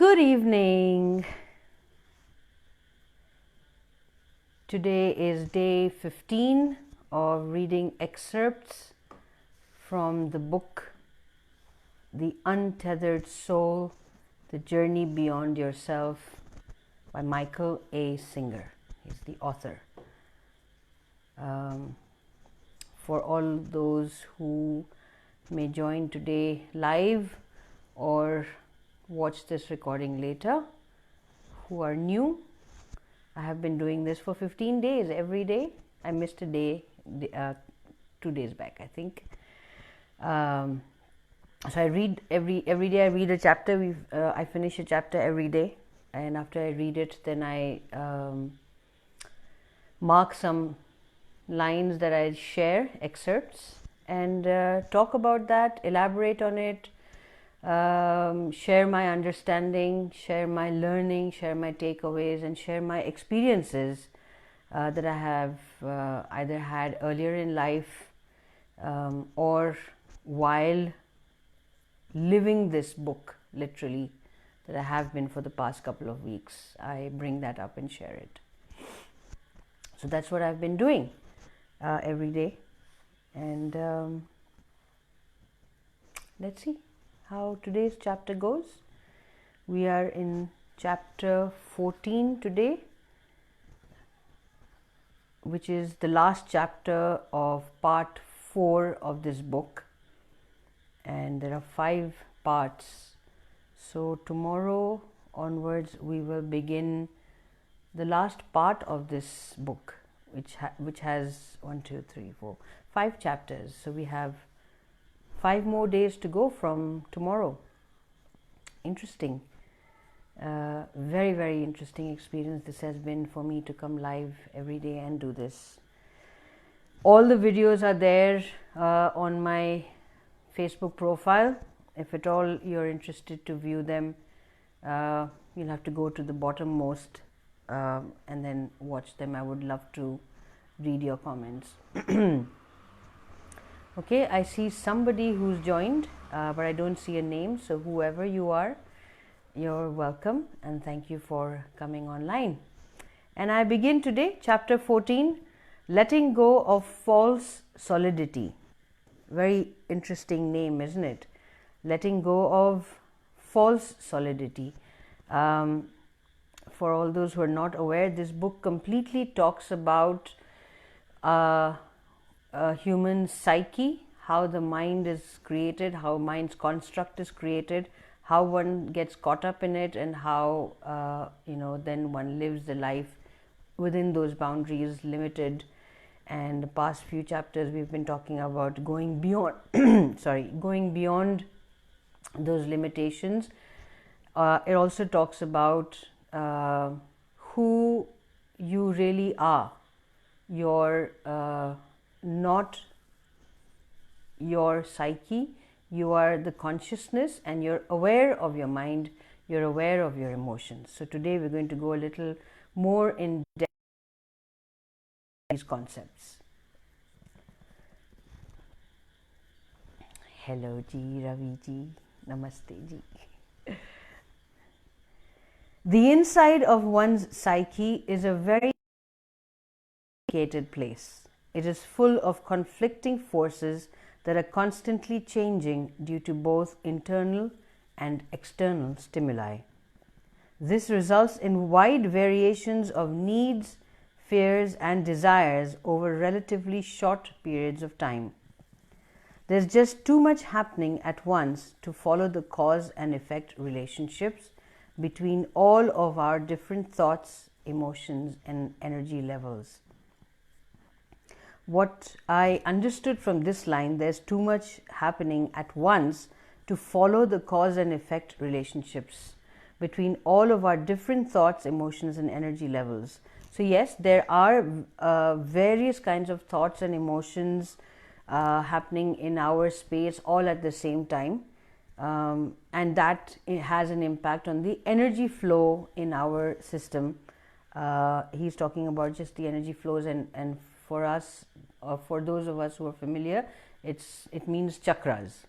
Good evening. Today is day 15 of reading excerpts from the book The Untethered Soul, The Journey Beyond Yourself by Michael A. Singer. He's the author. For all those who may join today live or watch this recording later, who are new, I have been doing this for 15 days every day. I missed a day 2 days back, I think. So I read every day. I read a chapter. I finish a chapter every day, and after I read it, then I mark some lines that I share, excerpts, and talk about that, elaborate on it, share my understanding, share my learning, share my takeaways, and share my experiences that I have either had earlier in life or while living this book, literally, that I have been for the past couple of weeks. I bring that up and share it. So that's what I've been doing every day. And let's see how today's chapter goes. We are in chapter 14 today, which is the last chapter of part 4 of this book, and there are 5 parts. So tomorrow onwards we will begin the last part of this book, which has 5 chapters. So we have 5 more days to go from tomorrow. Interesting. Very, very interesting experience this has been for me to come live every day and do this. All the videos are there on my Facebook profile. If at all you're interested to view them, you'll have to go to the bottommost and then watch them. I would love to read your comments. Okay, I see somebody who's joined, but I don't see a name. So whoever you are, you're welcome, and thank you for coming online. And I begin today, chapter 14, Letting Go of False Solidity. Very interesting name, isn't it? Letting go of false solidity. For all those who are not aware, this book completely talks about human psyche, how the mind is created, how mind's construct is created, how one gets caught up in it, and how then one lives the life within those boundaries, limited. And the past few chapters we've been talking about going beyond going beyond those limitations. It also talks about who you really are. You're not your psyche, you are the consciousness, and you're aware of your mind, you're aware of your emotions. So today we're going to go a little more in depth with these concepts. Hello ji, Ravi ji, namaste ji. The inside of one's psyche is a very complicated place. It is full of conflicting forces that are constantly changing due to both internal and external stimuli. This results in wide variations of needs, fears, and desires over relatively short periods of time. There's just too much happening at once to follow the cause and effect relationships between all of our different thoughts, emotions, and energy levels. What I understood from this line, there's too much happening at once to follow the cause and effect relationships between all of our different thoughts, emotions, and energy levels. So yes, there are various kinds of thoughts and emotions happening in our space all at the same time, and that has an impact on the energy flow in our system. He's talking about just the energy flows, and for us, for those of us who are familiar, it means chakras.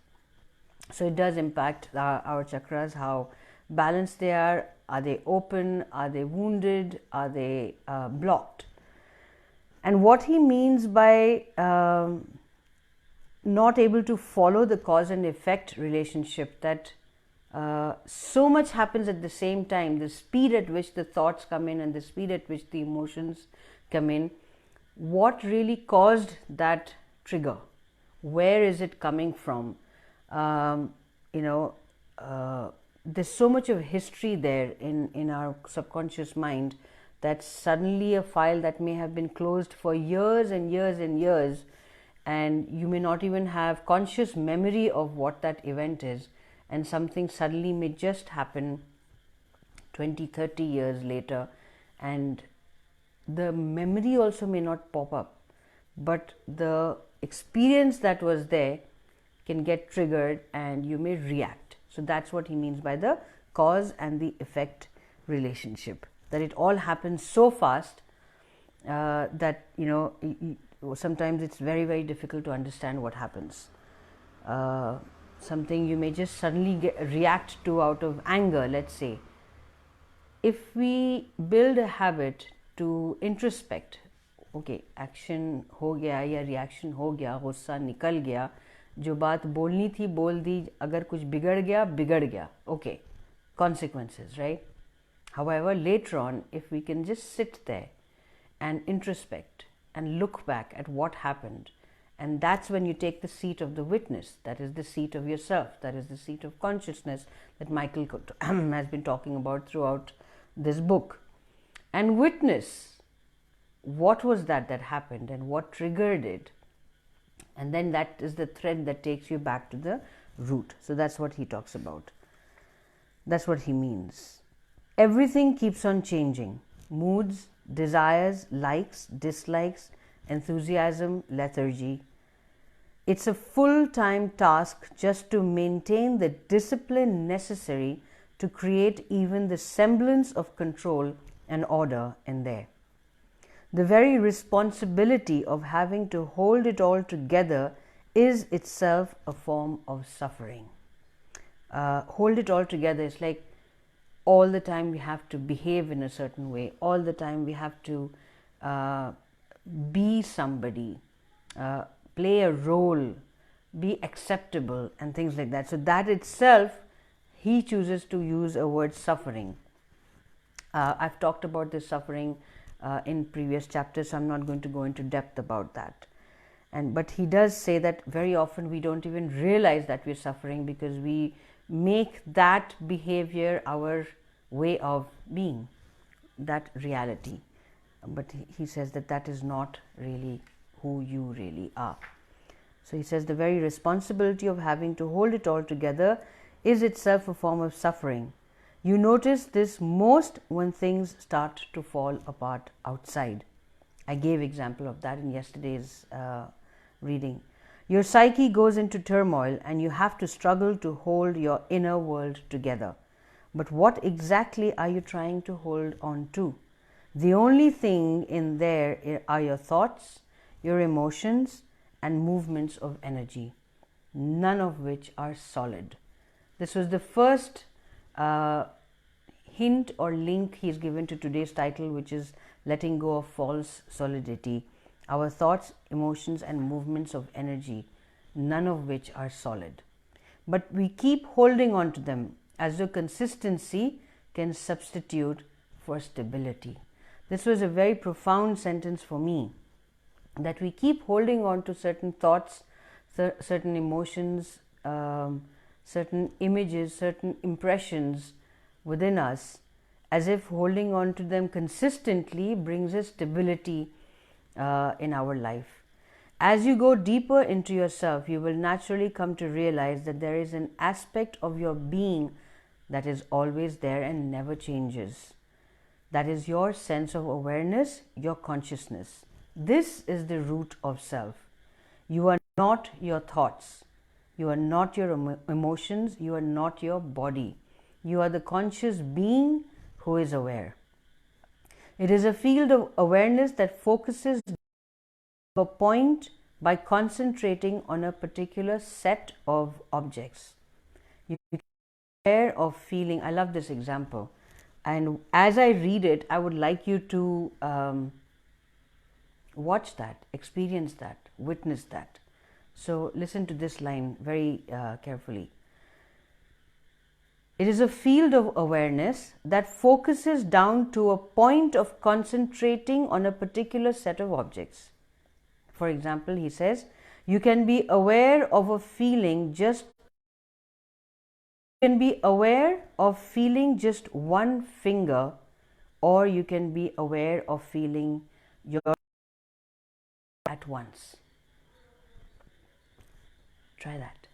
So it does impact our chakras, how balanced they are they open, are they wounded, are they blocked. And what he means by not able to follow the cause and effect relationship, that so much happens at the same time, the speed at which the thoughts come in and the speed at which the emotions come in, what really caused that trigger? Where is it coming from? There's so much of history there in our subconscious mind, that suddenly a file that may have been closed for years and years and years, and you may not even have conscious memory of what that event is, and something suddenly may just happen 20, 30 years later, and the memory also may not pop up, but the experience that was there can get triggered and you may react. So that's what he means by the cause and the effect relationship, that it all happens so fast that sometimes it's very, very difficult to understand what happens. Something you may just suddenly react to out of anger, let's say. If we build a habit to introspect, okay, action हो गया या reaction हो गया, गुस्सा निकल गया, जो बात बोलनी थी बोल दी, अगर कुछ बिगड़ गया, okay, consequences, right? However, later on, if we can just sit there and introspect and look back at what happened, and that's when you take the seat of the witness, that is the seat of yourself, that is the seat of consciousness that Michael has been talking about throughout this book, and witness what was that happened and what triggered it, and then that is the thread that takes you back to the root. So that's what he talks about. That's what he means. Everything keeps on changing. Moods, desires, likes, dislikes, enthusiasm, lethargy. It's a full-time task just to maintain the discipline necessary to create even the semblance of control and order in there. The very responsibility of having to hold it all together is itself a form of suffering. Hold it all together is like all the time we have to behave in a certain way, all the time we have to be somebody, play a role, be acceptable, and things like that. So that itself, he chooses to use a word suffering. I've talked about this suffering in previous chapters, so I'm not going to go into depth about that. But he does say that very often we don't even realize that we're suffering because we make that behavior our way of being, that reality. But he says that is not really who you really are. So he says the very responsibility of having to hold it all together is itself a form of suffering. You notice this most when things start to fall apart outside. I gave example of that in yesterday's reading. Your psyche goes into turmoil and you have to struggle to hold your inner world together. But what exactly are you trying to hold on to? The only thing in there are your thoughts, your emotions, and movements of energy, none of which are solid. This was the first hint or link he's given to today's title, which is letting go of false solidity. Our thoughts, emotions, and movements of energy, none of which are solid. But we keep holding on to them as though consistency can substitute for stability. This was a very profound sentence for me, that we keep holding on to certain thoughts, certain emotions, certain images, certain impressions within us, as if holding on to them consistently brings us stability in our life. As you go deeper into yourself, you will naturally come to realize that there is an aspect of your being that is always there and never changes. That is your sense of awareness, your consciousness. This is the root of self. You are not your thoughts. You are not your emotions. You are not your body. You are the conscious being who is aware. It is a field of awareness that focuses a point by concentrating on a particular set of objects. You aware of feeling. I love this example, and as I read it, I would like you to watch that, experience that, witness that. So listen to this line very carefully. It is a field of awareness that focuses down to a point of concentrating on a particular set of objects. For example, he says, you can be aware of a feeling just one finger, or you can be aware of feeling your at once. Try that.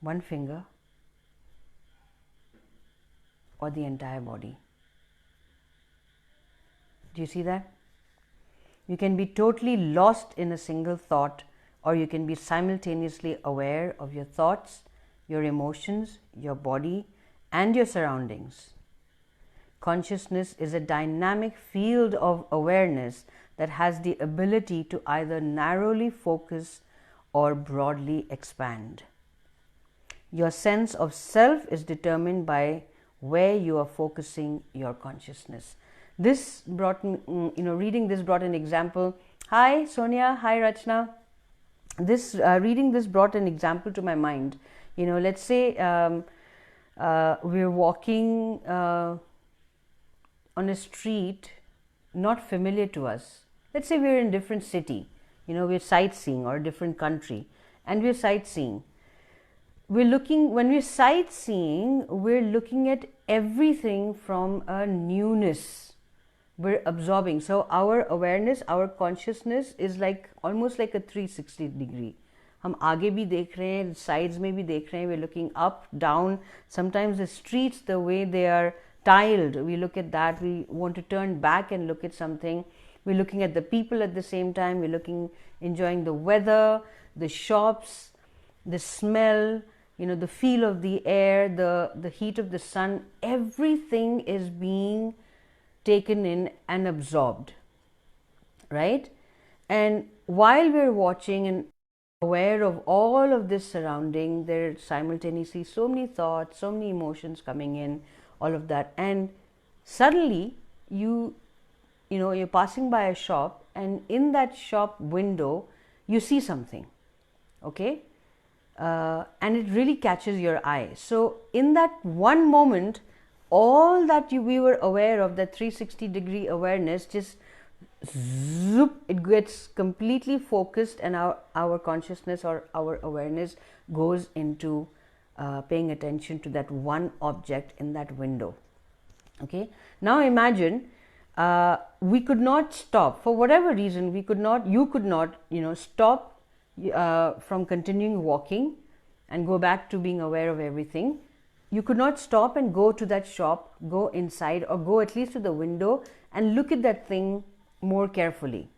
One finger or the entire body. Do you see that? You can be totally lost in a single thought, or you can be simultaneously aware of your thoughts, your emotions, your body, and your surroundings. Consciousness is a dynamic field of awareness that has the ability to either narrowly focus or broadly expand. Your sense of self is determined by where you are focusing your consciousness. This brought, reading this brought an example. Hi Sonia, hi Rachna. Reading this brought an example to my mind. Let's say we're walking on a street not familiar to us. Let's say we're in a different city. We're sightseeing, or a different country, and we're sightseeing. When we're sightseeing, we're looking at everything from a newness. We're absorbing. So our awareness, our consciousness is almost like a 360 degree. हम आगे भी देख रहे हैं, sides में भी देख रहे हैं. We're looking up, down. Sometimes the streets, the way they are tiled, we look at that. We want to turn back and look at something. We're looking at the people at the same time. We're enjoying the weather, the shops, the smell, the feel of the air, the heat of the sun. Everything is being taken in and absorbed, right? And while we're watching and aware of all of this surrounding, there are simultaneously so many thoughts, so many emotions coming in, all of that. And suddenly you're passing by a shop, and in that shop window you see something, okay? And it really catches your eye. So in that one moment, all that we were aware of, that 360 degree awareness, just zoop, it gets completely focused, and our consciousness or our awareness goes into paying attention to that one object in that window. Okay, now imagine we could not stop for whatever reason. You could not stop from continuing walking and go back to being aware of everything. You could not stop and go to that shop, go inside, or go at least to the window and look at that thing more carefully.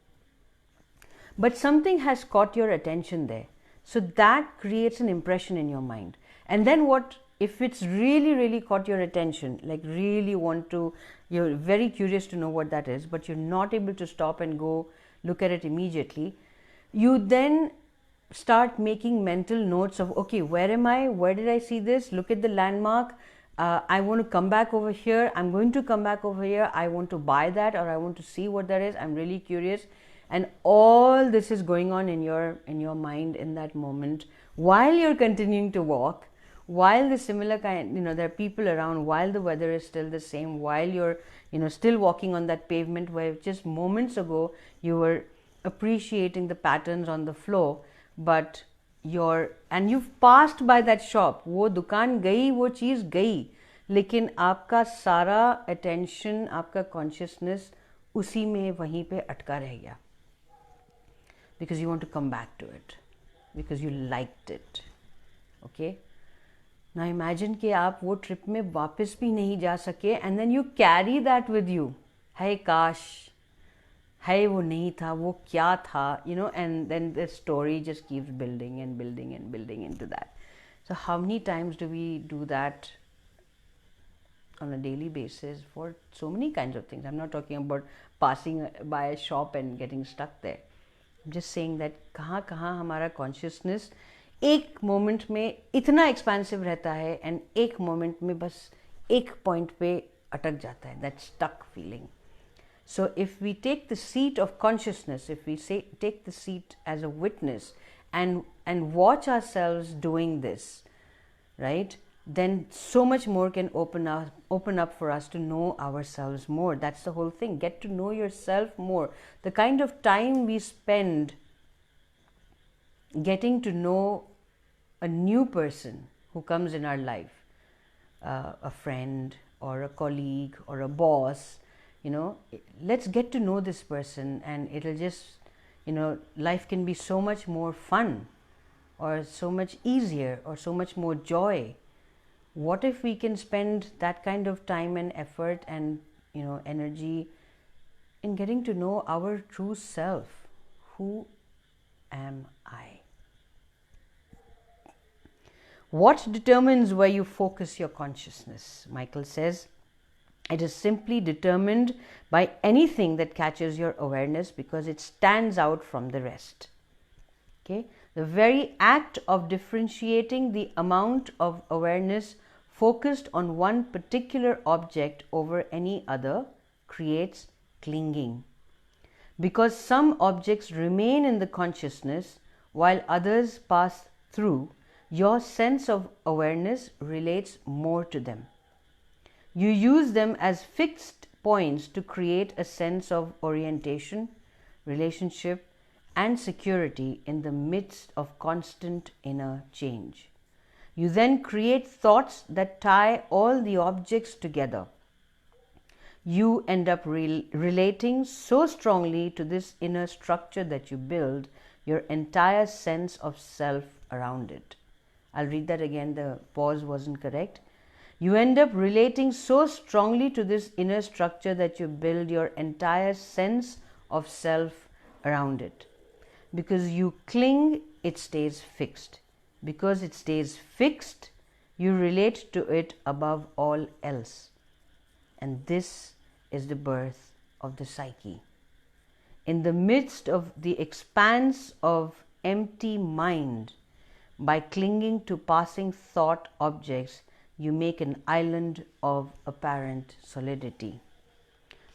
But something has caught your attention there. So that creates an impression in your mind. And then what if it's really, really caught your attention, you're very curious to know what that is, but you're not able to stop and go look at it immediately. You then start making mental notes of, okay, where am I? Where did I see this? Look at the landmark. I want to come back over here. I'm going to come back over here. I want to buy that, or I want to see what that is. I'm really curious. And all this is going on in your mind in that moment, while you're continuing to walk, while the similar kind, there are people around, while the weather is still the same, while you're, still walking on that pavement where just moments ago you were appreciating the patterns on the floor, but you've passed by that shop. वो दुकान गई, वो चीज़ गई, लेकिन आपका सारा attention, आपका consciousness उसी में वहीं पे अटका रह गया, because you want to come back to it, because you liked it. Okay, now imagine कि आप वो ट्रिप में वापस भी नहीं जा सके, and then you carry that with you. है काश, है वो नहीं था, वो क्या था, and then the story just keeps building and building and building into that. So how many times do we do that on a daily basis for so many kinds of things? I'm not talking about passing by a shop and getting stuck there. I'm just saying that कहाँ हमारा consciousness एक moment में इतना expensive रहता है and एक moment में बस एक पॉइंट पे अटक जाता है, that stuck feeling. So if we take the seat of consciousness, if we say take the seat as a witness and watch ourselves doing this, right, then so much more can open up for us to know ourselves more. That's the whole thing. Get to know yourself more. The kind of time we spend getting to know a new person who comes in our life, a friend or a colleague or a boss, let's get to know this person, and it'll just, life can be so much more fun or so much easier or so much more joy. What if we can spend that kind of time and effort and energy in getting to know our true self? Who am I? What determines where you focus your consciousness? Michael says, it is simply determined by anything that catches your awareness because it stands out from the rest. Okay? The very act of differentiating the amount of awareness focused on one particular object over any other creates clinging. Because some objects remain in the consciousness while others pass through, your sense of awareness relates more to them. You use them as fixed points to create a sense of orientation, relationship, and security in the midst of constant inner change. You then create thoughts that tie all the objects together. You end up relating so strongly to this inner structure that you build your entire sense of self around it. I'll read that again, the pause wasn't correct. You end up relating so strongly to this inner structure that you build your entire sense of self around it. Because you cling, it stays fixed. Because it stays fixed, you relate to it above all else. And this is the birth of the psyche. In the midst of the expanse of empty mind, by clinging to passing thought objects, you make an island of apparent solidity.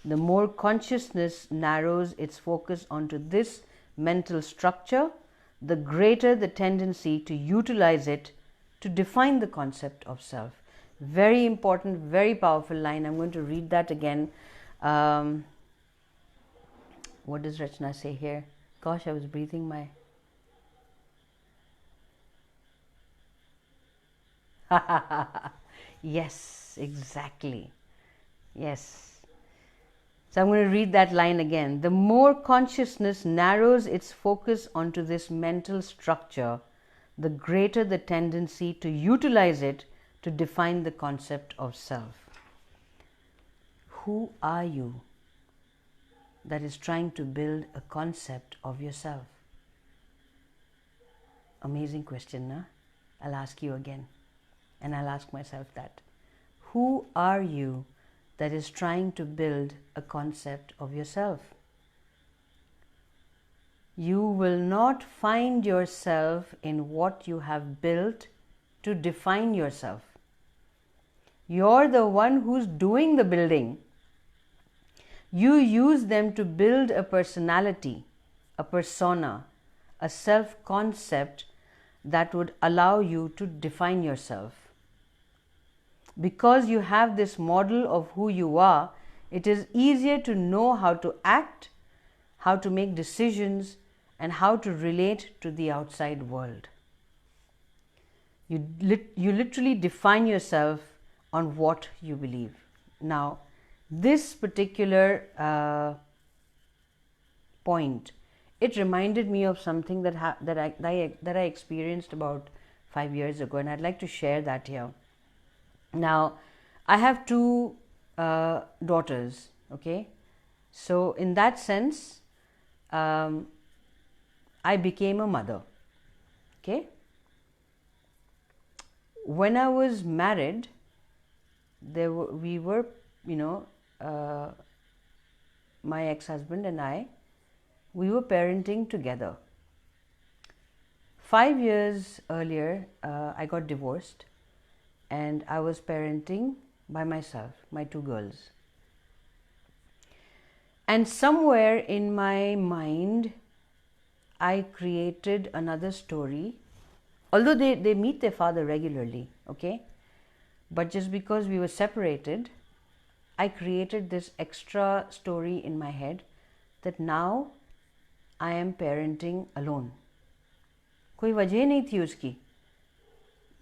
The more consciousness narrows its focus onto this mental structure, the greater the tendency to utilize it to define the concept of self. Very important, very powerful line. I'm going to read that again. What does Rachna say here? Gosh, I was breathing my... Yes, exactly. Yes. So I'm going to read that line again. The more consciousness narrows its focus onto this mental structure, the greater the tendency to utilize it to define the concept of self. Who are you that is trying to build a concept of yourself? Amazing question, na? I'll ask you again. And I'll ask myself that. Who are you that is trying to build a concept of yourself? You will not find yourself in what you have built to define yourself. You're the one who's doing the building. You use them to build a personality, a persona, a self-concept that would allow you to define yourself. Because you have this model of who you are, it is easier to know how to act, how to make decisions, and how to relate to the outside world. You literally define yourself on what you believe. Now, this particular point, it reminded me of something that I experienced about 5 years ago, and I'd like to share that here. Now, I have 2 daughters, okay? So, in that sense, I became a mother, okay? When I was married, we were, my ex-husband and I, we were parenting together. 5 years earlier, I got divorced and I was parenting by myself, my 2 girls. And somewhere in my mind, I created another story. Although they meet their father regularly, okay? But just because we were separated, I created this extra story in my head that now I am parenting alone. कोई वजह नहीं थी उसकी,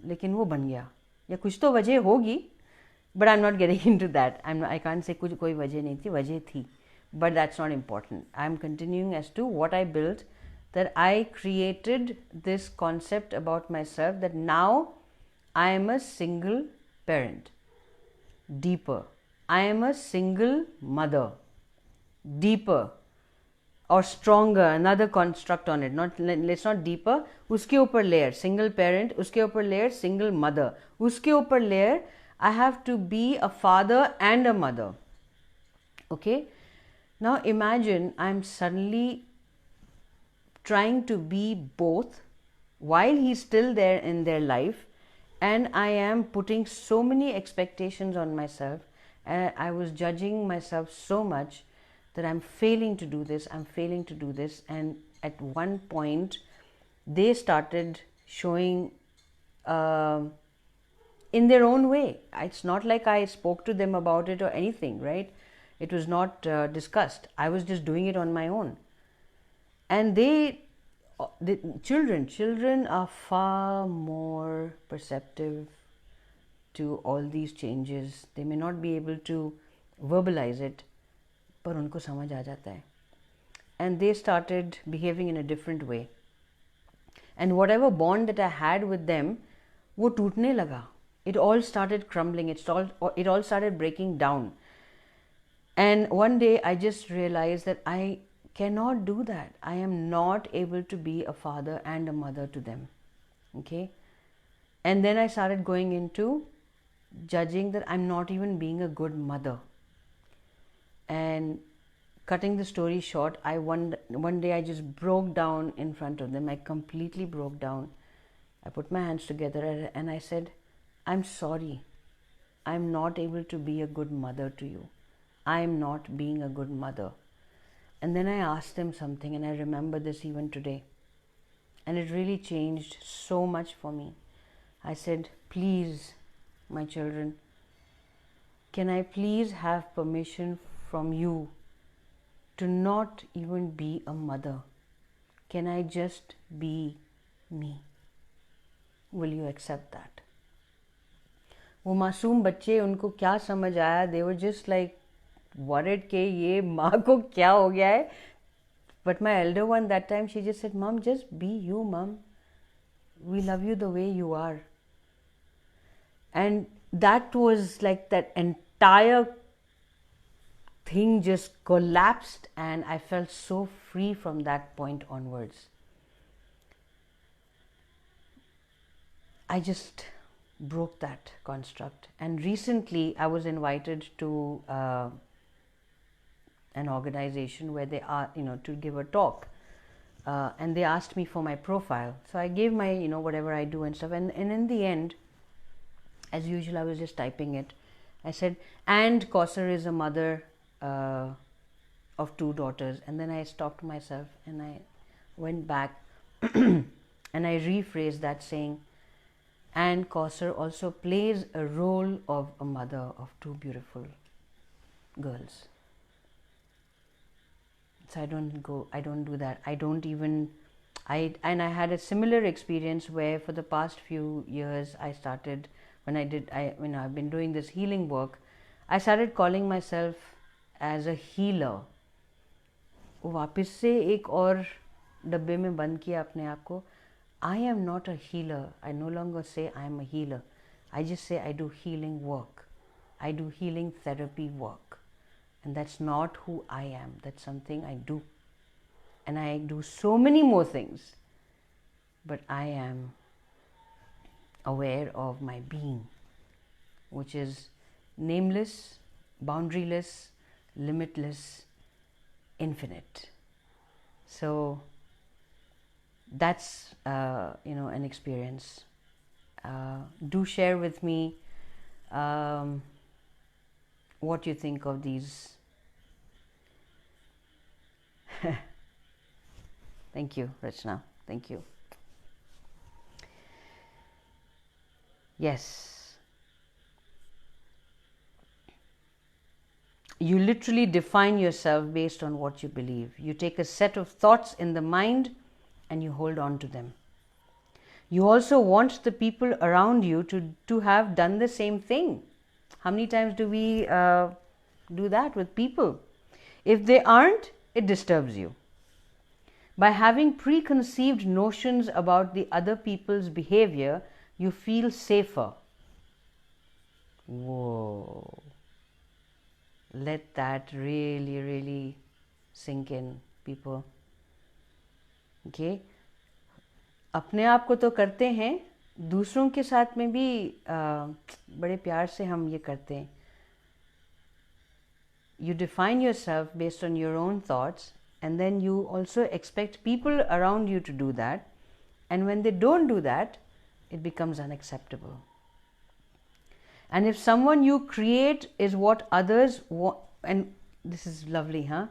लेकिन वो बन गया, या कुछ तो वजह होगी, but I'm not getting into that. I can't say कुछ कोई वजह नहीं थी, वजह थी, but that's not important. I'm continuing as to what I built, that I created this concept about myself that now I am a single parent. Deeper, I am a single mother. Deeper or stronger, another construct on it. Let's not deeper. उसके ऊपर layer, single parent. उसके ऊपर layer, single mother. उसके ऊपर layer, I have to be a father and a mother. Okay. Now imagine I'm suddenly trying to be both while he's still there in their life, and I am putting so many expectations on myself, and I was judging myself so much that I'm failing to do this, and at one point they started showing in their own way. It's not like I spoke to them about it or anything, right? It was not discussed. I was just doing it on my own. And the children are far more perceptive to all these changes. They may not be able to verbalize it, पर उनको समझ आ जाता है. And they started behaving in a different way. And whatever bond that I had with them, वो टूटने लगा. It all started crumbling. It all started breaking down. And one day I just realized that I cannot do that. I am not able to be a father and a mother to them. Okay? And then I started going into judging that I'm not even being a good mother. And cutting the story short, one day I just broke down in front of them. I completely broke down. I put my hands together and I said, I'm sorry. I'm not able to be a good mother to you. I'm not being a good mother. And then I asked them something, and I remember this even today. And it really changed so much for me. I said, please, my children, can I please have permission from you to not even be a mother? Can I just be me? Will you accept that? वो मासूम बच्चे, उनको क्या समझ आया? They were just like worried कि ये माँ को क्या हो गया है. But my elder one that time, she just said, Mom, just be you, Mom. We love you the way you are. And that was like that entire thing just collapsed, and I felt so free from that point onwards. I just broke that construct. And recently I was invited to an organization where they are, to give a talk, and they asked me for my profile. So I gave my, whatever I do and stuff, and in the end, as usual, I was just typing it. I said, and Kausar is a mother of 2 daughters. And then I stopped myself and I went back and I rephrased that, saying, and Kausar also plays a role of a mother of 2 beautiful girls. So I don't do that. And I had a similar experience where for the past few years I started, I've been doing this healing work, I started calling myself as a healer. वो वापस से एक और डब्बे में बंद किया अपने आप को. I am not a healer. I no longer say I am a healer. I just say I do healing work. I do healing therapy work. And that's not who I am. That's something I do. And I do so many more things. But I am aware of my being, which is nameless, boundaryless, limitless, infinite. So that's an experience. Do share with me what you think of these. Thank you, Rachna. Thank you. Yes. You literally define yourself based on what you believe. You take a set of thoughts in the mind and you hold on to them. You also want the people around you to have done the same thing. How many times do we do that with people? If they aren't, it disturbs you. By having preconceived notions about the other people's behavior, you feel safer. Whoa. Let that really, really sink in, people. Okay? अपने आप को तो करते हैं, दूसरों के साथ में भी बड़े प्यार से हम ये करते हैं. You define yourself based on your own thoughts, and then you also expect people around you to do that, and when they don't do that, it becomes unacceptable. And if someone you create is what others want, and this is lovely, huh?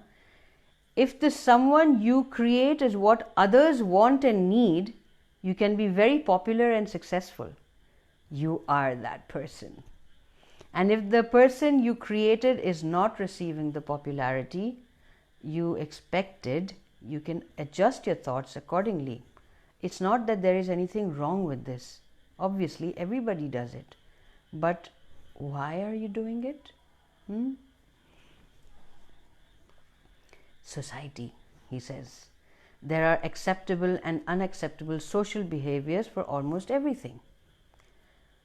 If the someone you create is what others want and need, you can be very popular and successful. You are that person. And if the person you created is not receiving the popularity you expected, you can adjust your thoughts accordingly. It's not that there is anything wrong with this. Obviously, everybody does it. But why are you doing it? Society, he says. There are acceptable and unacceptable social behaviors for almost everything.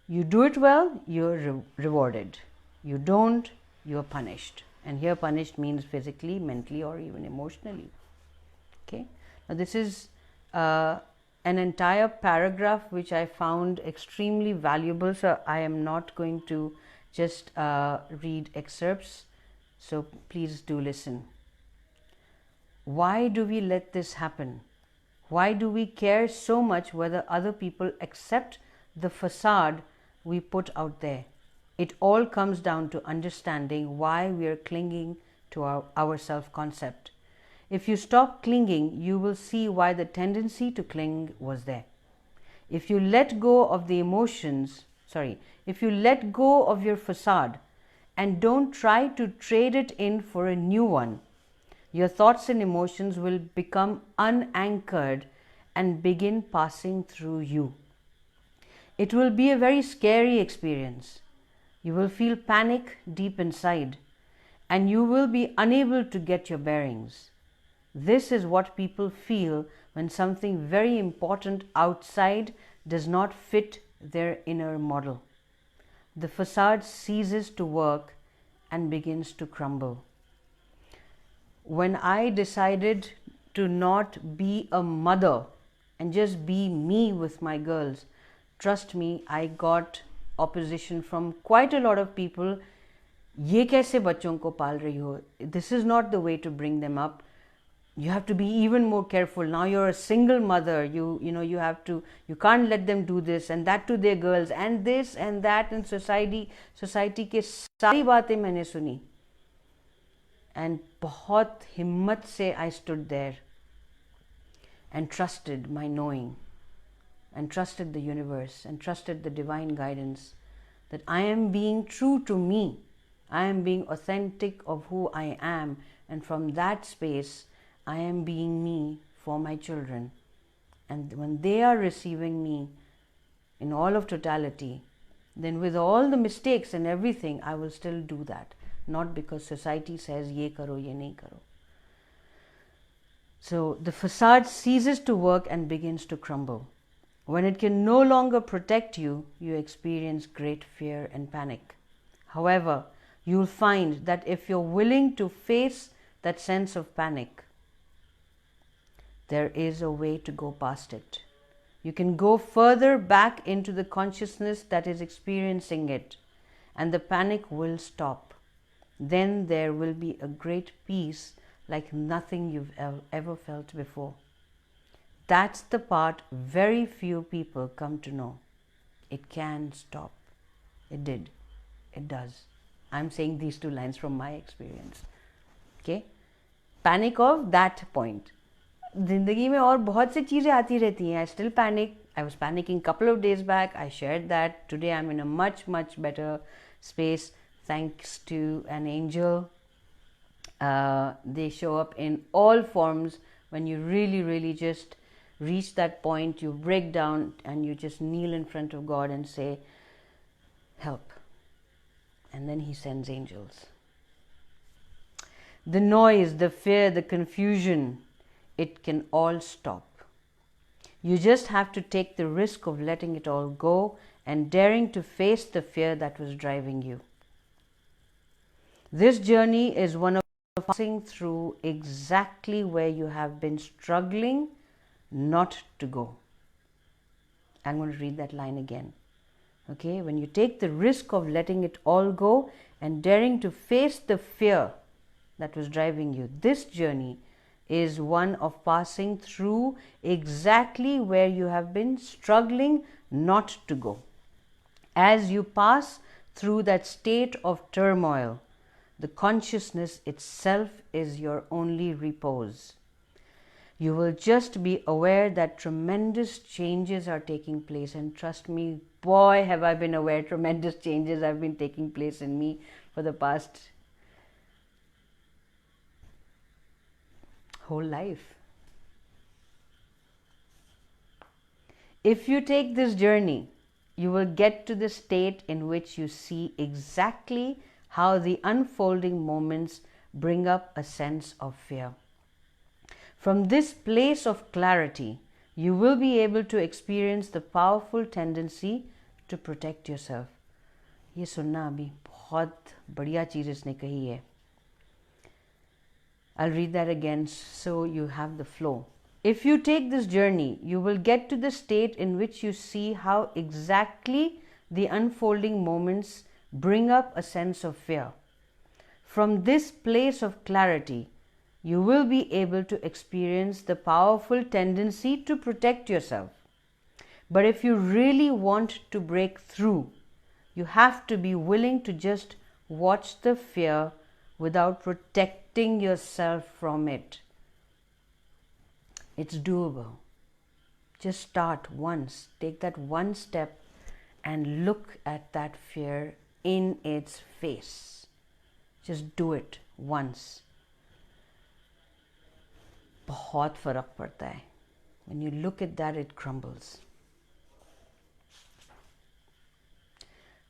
You do it well, you're rewarded. You don't, you're punished. And here punished means physically, mentally, or even emotionally. Okay. Now this is an entire paragraph which I found extremely valuable. So I am not going to just read excerpts. So please do listen. Why do we let this happen? Why do we care so much whether other people accept the facade we put out there? It all comes down to understanding why we are clinging to our self-concept. If you stop clinging, you will see why the tendency to cling was there. If you let go of the if you let go of your facade and don't try to trade it in for a new one, your thoughts and emotions will become unanchored and begin passing through you. It will be a very scary experience. You will feel panic deep inside, and you will be unable to get your bearings. This is what people feel when something very important outside does not fit their inner model. The facade ceases to work and begins to crumble. When I decided to not be a mother and just be me with my girls, trust me, I got opposition from quite a lot of people. ये कैसे बच्चों को पाल रही हो? This is not the way to bring them up. You have to be even more careful. Now you're a single mother. You can't let them do this and that to their girls and this and that, and society के सारी बातें मैंने सुनी. And बहुत हिम्मत से I stood there and trusted my knowing, and trusted the universe, and trusted the divine guidance, that I am being true to me. I am being authentic of who I am, and from that space I am being me for my children. And when they are receiving me in all of totality, then with all the mistakes and everything, I will still do that. Not because society says ye karo, ye nahi karo. So the facade ceases to work and begins to crumble. When it can no longer protect you, you experience great fear and panic. However, you'll find that if you're willing to face that sense of panic, there is a way to go past it. You can go further back into the consciousness that is experiencing it, and the panic will stop. Then there will be a great peace like nothing you've ever felt before. That's the part very few people come to know. It can stop. It did. It does. I'm saying these two lines from my experience. Okay? Panic of that point. जिंदगी में और बहुत सी चीज़ें आती रहती हैं. I still panic. I was panicking couple of days back. I shared that. Today I'm in a much, much better space thanks to an angel. They show up in all forms when you really, really just reach that point. You break down and you just kneel in front of God and say, help. And then He sends angels. The noise, the fear, the confusion, it can all stop. You just have to take the risk of letting it all go and daring to face the fear that was driving you. This journey is one of passing through exactly where you have been struggling not to go. I'm going to read that line again. Okay, when you take the risk of letting it all go and daring to face the fear that was driving you, this journey is one of passing through exactly where you have been struggling not to go. As you pass through that state of turmoil, the consciousness itself is your only repose. You will just be aware that tremendous changes are taking place, and trust me, boy, have I been aware tremendous changes have been taking place in me for the past whole life. If you take this journey, you will get to the state in which you see exactly how the unfolding moments bring up a sense of fear. From this place of clarity, you will be able to experience the powerful tendency to protect yourself. ये सुनना अभी बहुत बढ़िया चीज़ इसने कही है. I'll read that again so you have the flow. If you take this journey, you will get to the state in which you see how exactly the unfolding moments bring up a sense of fear. From this place of clarity, you will be able to experience the powerful tendency to protect yourself. But if you really want to break through, you have to be willing to just watch the fear without protecting yourself from it. It's doable. Just start once. Take that one step and look at that fear in its face. Just do it once. बहुत फर्क पड़ता है. When you look at that, it crumbles.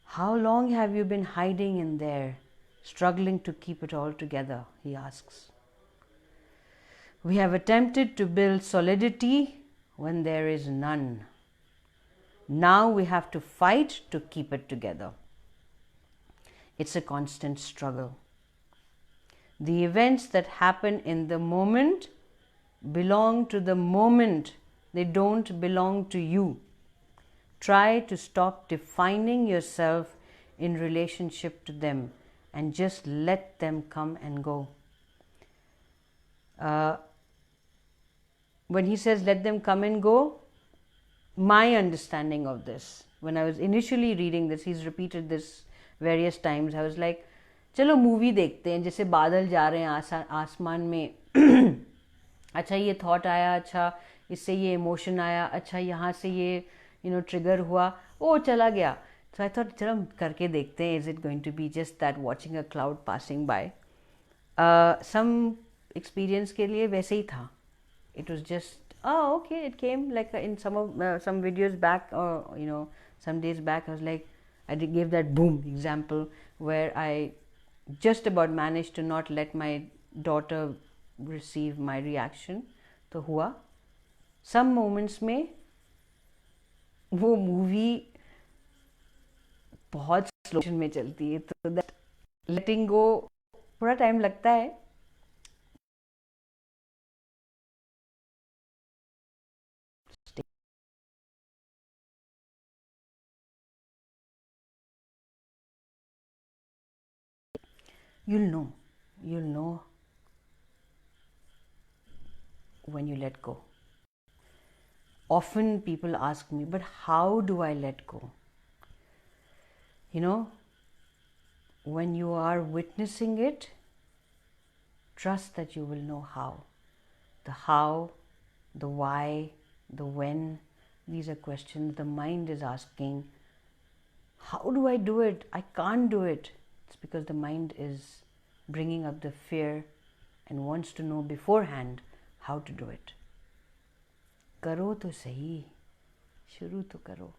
How long have you been hiding in there, struggling to keep it all together? He asks. We have attempted to build solidity when there is none. Now we have to fight to keep it together. It's a constant struggle. The events that happen in the moment belong to the moment. They don't belong to you. Try to stop defining yourself in relationship to them and just let them come and go. When he says let them come and go, my understanding of this, when I was initially reading this, he's repeated this various times. I was like, चलो movie देखते हैं, जैसे बादल जा रहे हैं आसमान में. अच्छा ये थॉट आया, अच्छा इससे ये इमोशन आया, अच्छा यहाँ से ये ट्रिगर हुआ, ओ चला गया. So I thought चलो करके देखते हैं. Is it going to be just that watching a cloud passing by? Some experience के लिए वैसे ही था. It was just, oh okay, it came like in some videos back, or some days back, I was like, I gave that boom example where I just about managed to not let my daughter receive my reaction. तो हुआ. Some moments में वो movie बहुत slow में चलती है, तो that letting go थोड़ा टाइम लगता है. You'll know when you let go. Often people ask me, but how do I let go? You know, when you are witnessing it, trust that you will know how. The how, the why, the when, these are questions the mind is asking. How do I do it? I can't do it. It's because the mind is bringing up the fear and wants to know beforehand how to do it. Karo to sahi, shuru to karo.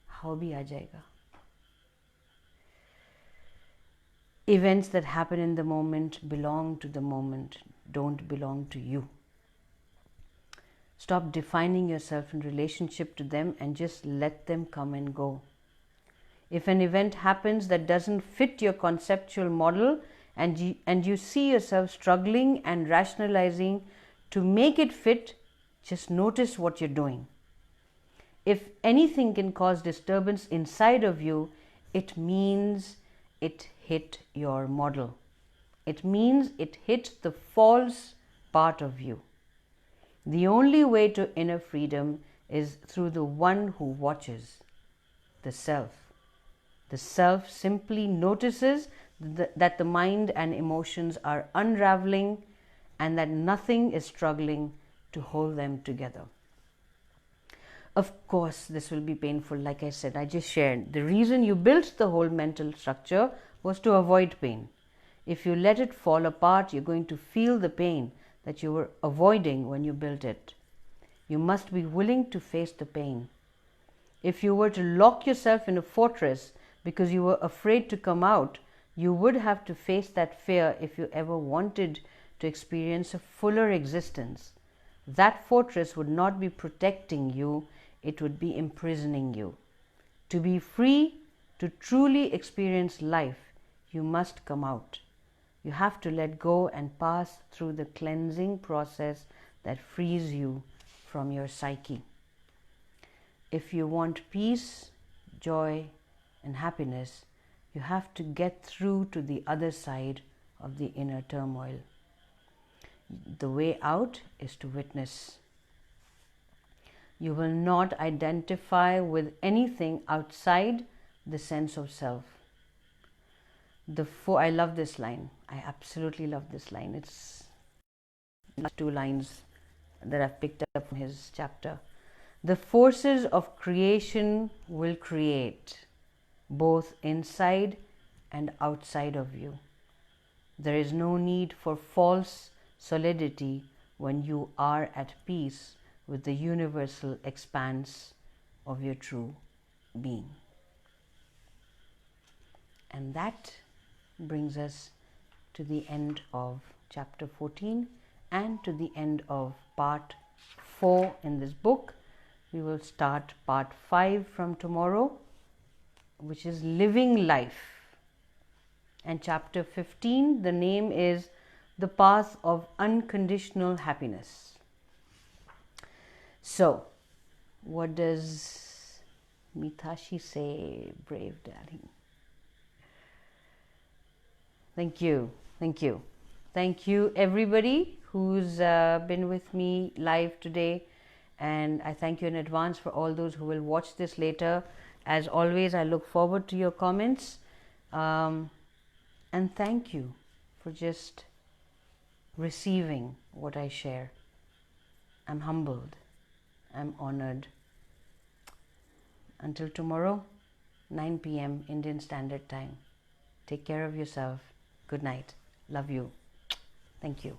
How bhi aa jayega. Events that happen in the moment belong to the moment, don't belong to you. Stop defining yourself in relationship to them and just let them come and go. If an event happens that doesn't fit your conceptual model and you see yourself struggling and rationalizing to make it fit, just notice what you're doing. If anything can cause disturbance inside of you, it means it hit your model. It means it hit the false part of you. The only way to inner freedom is through the one who watches, the self. The self simply notices that the mind and emotions are unraveling and that nothing is struggling to hold them together. Of course, this will be painful. Like I said, I just shared. The reason you built the whole mental structure was to avoid pain. If you let it fall apart, you're going to feel the pain that you were avoiding when you built it. You must be willing to face the pain. If you were to lock yourself in a fortress because you were afraid to come out, you would have to face that fear if you ever wanted to experience a fuller existence. That fortress would not be protecting you, it would be imprisoning you. To be free, to truly experience life, you must come out. You have to let go and pass through the cleansing process that frees you from your psyche. If you want peace, joy, and happiness, you have to get through to the other side of the inner turmoil. The way out is to witness. You will not identify with anything outside the sense of self. I love this line. I absolutely love this line. It's two lines that I've picked up from his chapter. The forces of creation will create both inside and outside of you. There is no need for false solidity when you are at peace with the universal expanse of your true being. And that brings us to the end of chapter 14 and to the end of part 4 in this book. We will start part 5 from tomorrow, which is living life. And chapter 15, the name is The Path of Unconditional Happiness. So, what does Mitashi say, brave darling? Thank you. Thank you. Thank you, everybody who's been with me live today. And I thank you in advance for all those who will watch this later. As always, I look forward to your comments. And thank you for just receiving what I share. I'm humbled. I'm honored. Until tomorrow, 9 p.m. Indian Standard Time. Take care of yourself. Good night. Love you. Thank you.